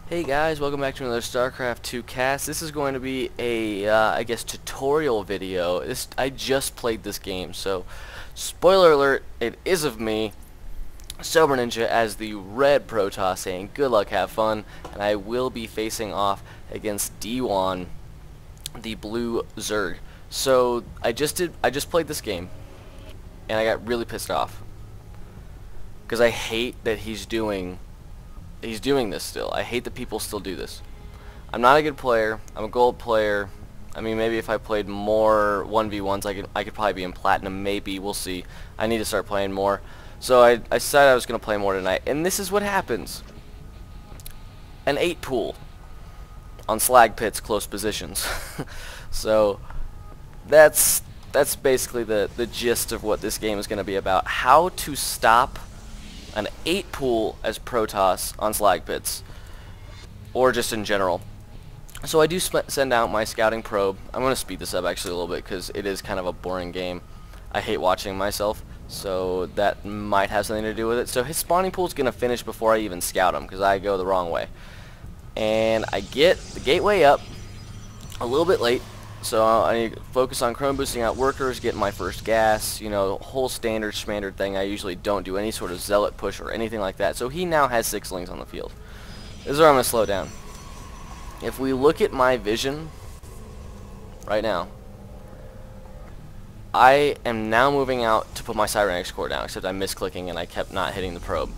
Hey guys, welcome back to another StarCraft 2 cast. This is going to be a, I guess, tutorial video. I just played this game, so spoiler alert, it is of me, Sober Ninja, as the red Protoss, saying good luck, have fun, and I will be facing off against D1, the blue Zerg. So I just played this game, and I got really pissed off because I hate that he's doing this still. I hate that people still do this. I'm not a good player. I'm a gold player. I mean, maybe if I played more 1v1s, I could probably be in platinum. Maybe, we'll see. I need to start playing more. So I decided I was going to play more tonight, and this is what happens. An 8 pool on slag pits, close positions. So that's basically the gist of what this game is going to be about. How to stop an 8 pool as Protoss on slag pits, or just in general. So I do send out my scouting probe. I'm going to speed this up actually a little bit because it is kind of a boring game. I hate watching myself, so that might have something to do with it. So his spawning pool is going to finish before I even scout him because I go the wrong way. And I get the gateway up a little bit late, so I need to focus on chrono boosting out workers, getting my first gas, you know, whole standard schmandard thing. I usually don't do any sort of zealot push or anything like that. So he now has 6 lings on the field. This is where I'm going to slow down. If we look at my vision right now, I am now moving out to put my cybernetics core down, except I'm misclicking and I kept not hitting the probe.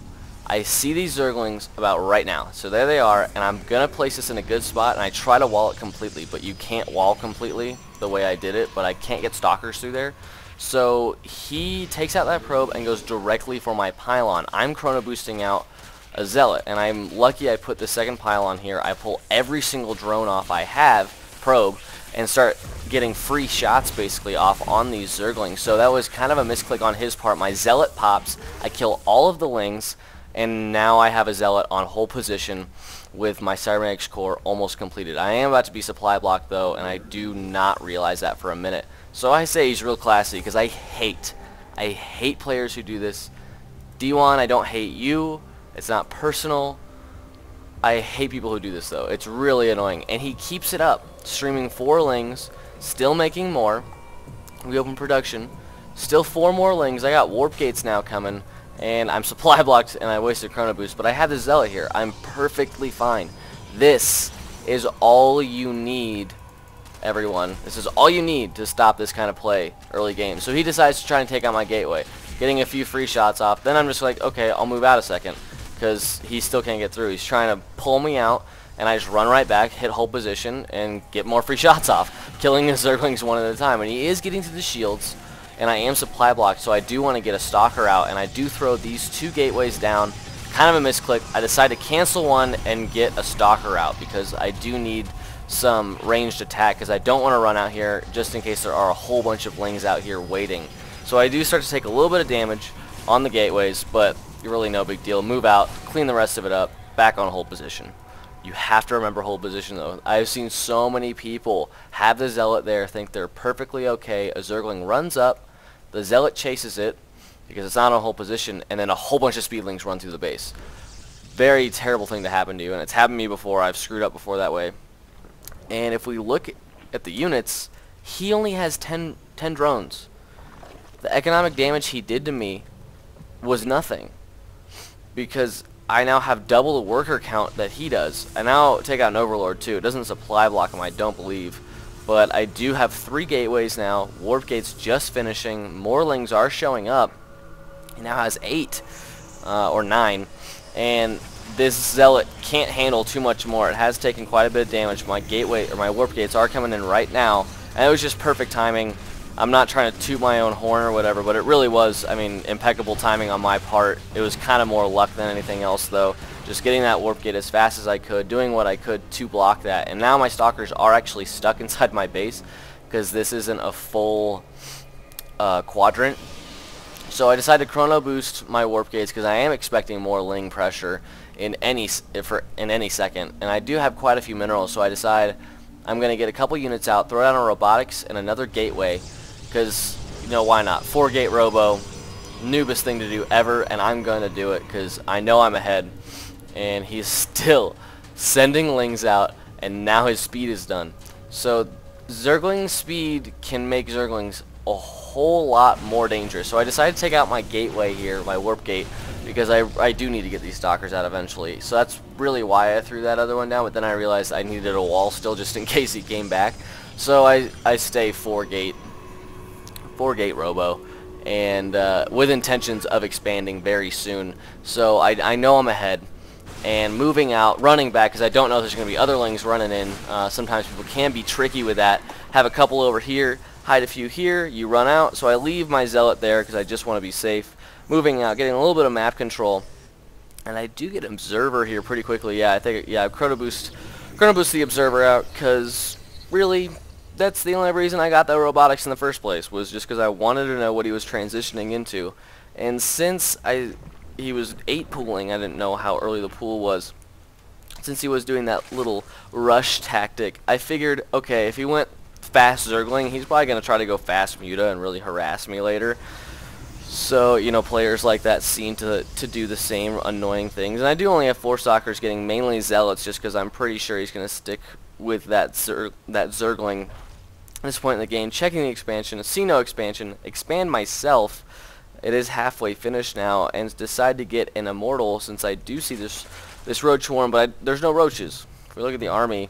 I see these zerglings about right now, so there they are, and I'm gonna place this in a good spot, and I try to wall it completely, but you can't wall completely the way I did it, but I can't get stalkers through there. So he takes out that probe and goes directly for my pylon. I'm chrono boosting out a zealot, and I'm lucky I put the second pylon here. I pull every single drone off I have, probe, and start getting free shots basically off on these zerglings. So that was kind of a misclick on his part. My zealot pops, I kill all of the lings, and now I have a zealot on whole position with my cybernetics core almost completed. I am about to be supply blocked though, and I do not realize that for a minute. So I say he's real classy because I hate players who do this. D1, I don't hate you. It's not personal. I hate people who do this though. It's really annoying. And he keeps it up, streaming 4 lings, still making more. We open production, still 4 more lings. I got warp gates now coming. And I'm supply blocked and I wasted chrono boost, but I have the zealot here. I'm perfectly fine. This is all you need, everyone. This is all you need to stop this kind of play early game. So he decides to try and take out my gateway, getting a few free shots off. Then I'm just like, okay, I'll move out a second because he still can't get through. He's trying to pull me out, and I just run right back, hit hold position, and get more free shots off, killing his zerglings one at a time. And he is getting to the shields, and I am supply blocked, so I do want to get a stalker out, and I do throw these 2 gateways down. Kind of a misclick. I decide to cancel one and get a stalker out because I do need some ranged attack because I don't want to run out here just in case there are a whole bunch of lings out here waiting. So I do start to take a little bit of damage on the gateways, but really no big deal. Move out, clean the rest of it up, back on hold position. You have to remember hold position though. I've seen so many people have the zealot there, think they're perfectly okay. A zergling runs up, the zealot chases it because it's not on hold position, and then a whole bunch of speedlings run through the base. Very terrible thing to happen to you, and it's happened to me before. I've screwed up before that way. And if we look at the units, he only has 10 drones. The economic damage he did to me was nothing because I now have double the worker count that he does. I now take out an overlord too. It doesn't supply block him, I don't believe. But I do have 3 gateways now. Warp gates just finishing. More lings are showing up. He now has 8 or 9. And this zealot can't handle too much more. It has taken quite a bit of damage. My gateway or my warp gates are coming in right now. And it was just perfect timing. I'm not trying to toot my own horn or whatever, but it really was, I mean, impeccable timing on my part. It was kind of more luck than anything else, though. Just getting that warp gate as fast as I could, doing what I could to block that. And now my stalkers are actually stuck inside my base because this isn't a full quadrant. So I decided to chrono boost my warp gates because I am expecting more ling pressure in any second. And I do have quite a few minerals, so I decide I'm going to get a couple units out, throw down a robotics and another gateway. Because, you know, why not? 4-gate robo, noobest thing to do ever, and I'm going to do it because I know I'm ahead. And he's still sending lings out, and now his speed is done. So zergling speed can make zerglings a whole lot more dangerous. So I decided to take out my gateway here, my warp gate, because I do need to get these stalkers out eventually. So that's really why I threw that other one down, but then I realized I needed a wall still just in case he came back. So I stay 4 gate robo, and with intentions of expanding very soon. So I know I'm ahead, and moving out, running back, because I don't know if there's going to be other lings running in. Sometimes people can be tricky with that. Have a couple over here, hide a few here, you run out. So I leave my zealot there because I just want to be safe. Moving out, getting a little bit of map control, and I do get observer here pretty quickly. Yeah, I think chrono boost the observer out, because really that's the only reason I got that robotics in the first place, was just because I wanted to know what he was transitioning into. And since he was 8 pooling, I didn't know how early the pool was. Since he was doing that little rush tactic, I figured, okay, if he went fast zergling, he's probably going to try to go fast muta and really harass me later. So, you know, players like that seem to do the same annoying things. And I do only have 4 stalkers getting mainly zealots, just because I'm pretty sure he's going to stick with that zergling at this point in the game. Checking the expansion, see no expansion, expand myself. It is halfway finished now, and decide to get an immortal, since I do see this roach swarm, but there's no roaches. If we look at the army,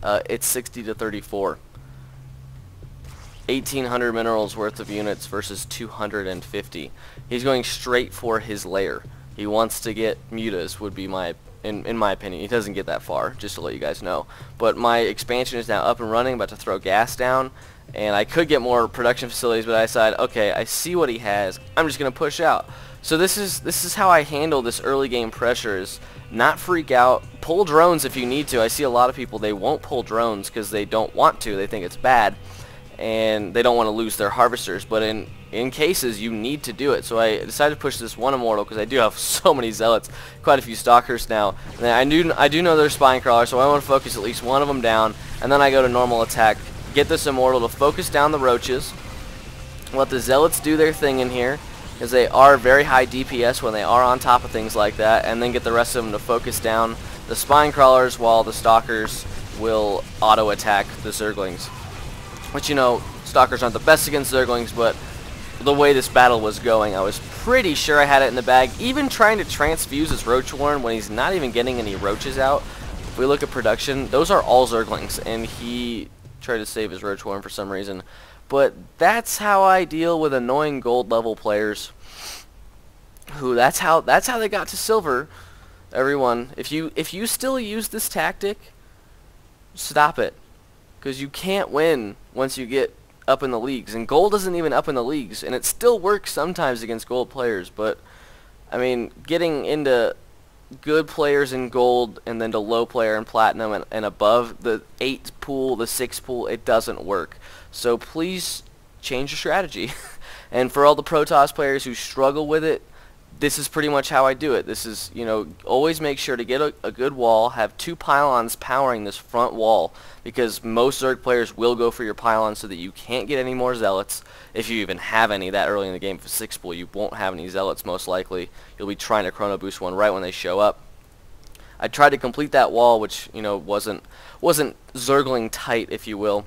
it's 60 to 34. 1,800 minerals worth of units versus 250. He's going straight for his lair. He wants to get mutas, would be in my opinion. He doesn't get that far, just to let you guys know. But my expansion is now up and running, about to throw gas down, and I could get more production facilities, but I decided, okay, I see what he has, I'm just going to push out. So this is how I handle this early game pressure, is not freak out, pull drones if you need to. I see a lot of people, they won't pull drones because they don't want to, they think it's bad, and they don't want to lose their harvesters, but in cases you need to do it. So I decided to push this one immortal, because I do have so many zealots, quite a few stalkers now, and I do know they're spine crawlers, so I want to focus at least one of them down, and then I go to normal attack, get this immortal to focus down the roaches, let the zealots do their thing in here, because they are very high DPS when they are on top of things like that, and then get the rest of them to focus down the spine crawlers, while the stalkers will auto attack the zerglings. Which, you know, stalkers aren't the best against zerglings, but the way this battle was going, I was pretty sure I had it in the bag. Even trying to transfuse his roach warren when he's not even getting any roaches out. If we look at production, those are all zerglings, and he tried to save his roach warren for some reason. But that's how I deal with annoying gold level players. Who that's how they got to silver. Everyone, if you still use this tactic, stop it. Because you can't win once you get up in the leagues. And gold isn't even up in the leagues. And it still works sometimes against gold players. But, I mean, getting into good players in gold and then to low player in platinum and above, the 8 pool, the 6 pool, it doesn't work. So please change your strategy. And for all the Protoss players who struggle with it, this is pretty much how I do it. This is, you know, always make sure to get a good wall, have 2 pylons powering this front wall, because most Zerg players will go for your pylons so that you can't get any more zealots. If you even have any that early in the game for 6 pool, you won't have any zealots most likely. You'll be trying to chrono boost one right when they show up. I tried to complete that wall, which, you know, wasn't Zergling tight, if you will,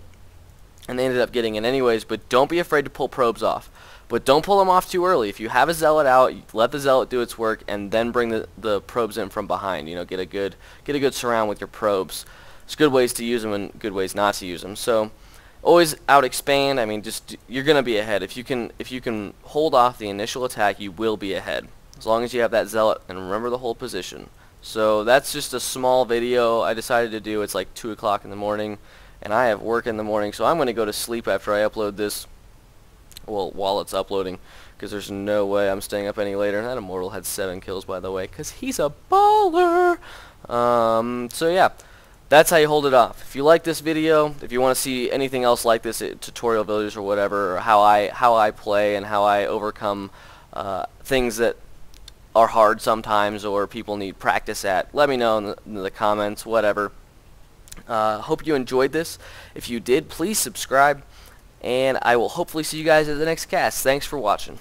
and they ended up getting it anyways. But don't be afraid to pull probes off. But don't pull them off too early. If you have a zealot out, let the zealot do its work, and then bring the probes in from behind. You know, get a good surround with your probes. There's good ways to use them and good ways not to use them. So always out expand. I mean, just you're gonna be ahead. If you can hold off the initial attack, you will be ahead, as long as you have that zealot and remember the whole position. So that's just a small video I decided to do. It's like 2 o'clock in the morning, and I have work in the morning, so I'm gonna go to sleep after I upload this. Well, while it's uploading, because there's no way I'm staying up any later. And that immortal had 7 kills, by the way, because he's a baller. So yeah, that's how you hold it off. If you like this video, if you want to see anything else like this, tutorial videos or whatever, or how I play and how I overcome things that are hard sometimes or people need practice at, let me know in the comments, whatever. Hope you enjoyed this. If you did, please subscribe. And I will hopefully see you guys at the next cast. Thanks for watching.